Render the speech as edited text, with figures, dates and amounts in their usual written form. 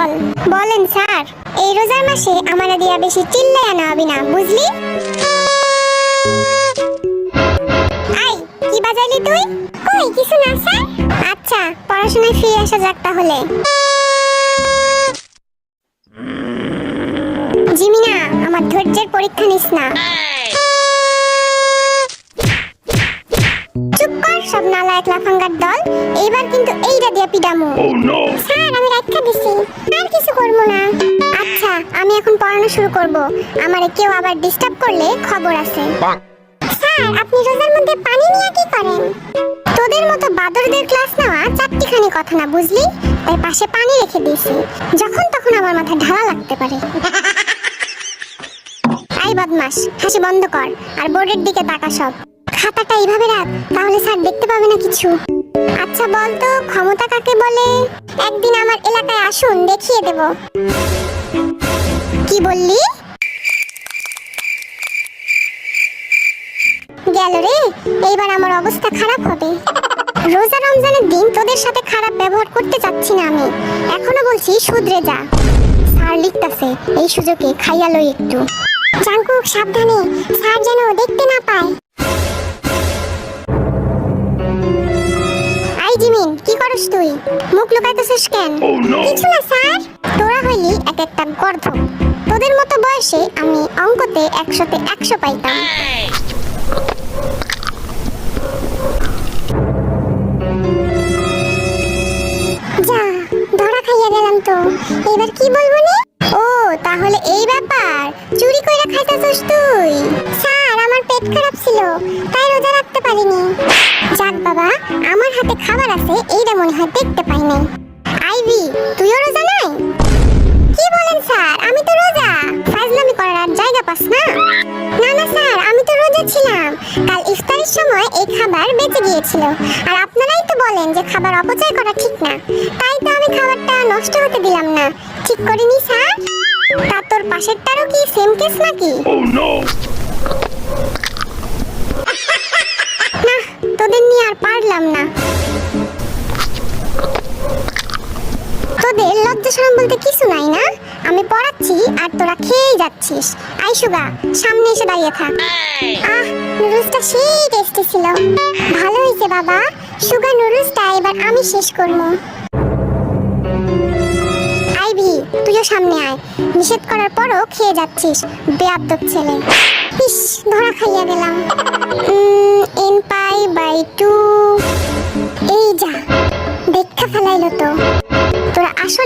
বল। বলেন স্যার, এই রোজার মাসে আমারা দিয়া বেশি চিল্লায়া না হবি না, বুঝলি? আই, কি বাজাইলি তুই? কই কিছু না স্যার। আচ্ছা, পড়াশোনায় ফিরে আসা যাক তাহলে। জিমিনা, আমার ধৈর্যের পরীক্ষা নিস না। চুপ কর সব নালায়েক লাফাঙ্গার দল। এইবার কিন্তু এইটা দিয়ে পিডামু। স্যার, আমি রাখা দিছি, আর কিছু করব না। আচ্ছা, আমি এখন পড়ানো শুরু করব। আমারে কেউ আবার ডিস্টার্ব করলে খবর আছে। স্যার, আপনি রোজার মধ্যে পানি নিয়ে কি করেন? তোদের মতো বাদরদের ক্লাস নেওয়া চারটিখানি কথা না, বুঝলি? তাই পাশে পানি রেখে দিয়েছি, যখন তখন আমার মাথায় ঢালা লাগতে পারে। আই বদমাস, হাসি বন্ধ কর আর বোর্ডের দিকে তাকা সব। খাতাটা এইভাবে রাখ, তাহলে স্যার দেখতে পাবে না কিছু। আচ্ছা বল তো, ক্ষমতা কাকে বলে? একদিন আমার এলাকায় আসুন, দেখিয়ে দেব। কি বললি? গেল রে, এইবার আমার অবস্থা খারাপ হবে। রোজা রমজানের দিন তোদের সাথে খারাপ ব্যবহার করতে চাচ্ছি না আমি। এখনো বলছি শুধরে যা। স্যার লিখতাছে, এই সুযোগে খাইয়া লই একটু। জাঙ্কুক সাবধানে, স্যার যেন দেখতে না পায়। আই জিমিন, কি করস তুই? মুখ লুকাইতেছিস কেন? কিছু না স্যার। তোরা হইলি এক একটা গর্ধব। তোদের মতো বয়সে আমি অঙ্কতে 100-তে 100 পাইতাম। যা, ধরা খাইয়া গেলাম তো। এবার কি বলবো নি? ও, তাহলে এই ব্যাপার। চুরি কইরা খাইতাছস তুই? স্যার, আমার পেট খারাপ ছিল, তাই রোজা রাখতে পারিনি। যাক বাবা, আমার হাতে খাবার আছে, এইটা মনে হয় দেখতে পাই নাই। আইভি, তুইও রোজা নাই? কি বলেন স্যার, আমি তো রোজা। ফাজলামি করার আর জায়গা পাস না? না না স্যার, আমি তো রোজা ছিলাম। কাল ইফতারের সময় এই খাবার বেঁচে গিয়েছিল, আর আপনারাই তো বলেন যে খাবার অপচয় করা ঠিক না। তাই তো আমি খাবারটা নষ্ট হতে দিলাম না। ঠিক করিনি স্যার? তা তোর পাশেরটারও কি সেম কেস নাকি? না, তোদের নিয়ে আর পারলাম না। তোদের লজ্জা শরম বলতে কিছু নাই না? আমি পড়াচ্ছি আর তোরা খেয়েই যাচ্ছিস। আই সুগা, সামনে এসে দাঁড়িয়ে থাক। নুডলসটা সেই টেস্টি ছিল। ভালো হয়েছে বাবা। সুগা, নুডলসটা এবার আমি শেষ করব। আইভি, তুইও সামনে আয়। নিষেধ করার পরও খেয়ে যাচ্ছিস, বেয়াদব ছেলে। ইস, ধরা খাইয়া গেলাম। n π/2। এই যা, দেখা ফেলাইলো তো। তোরা আসলে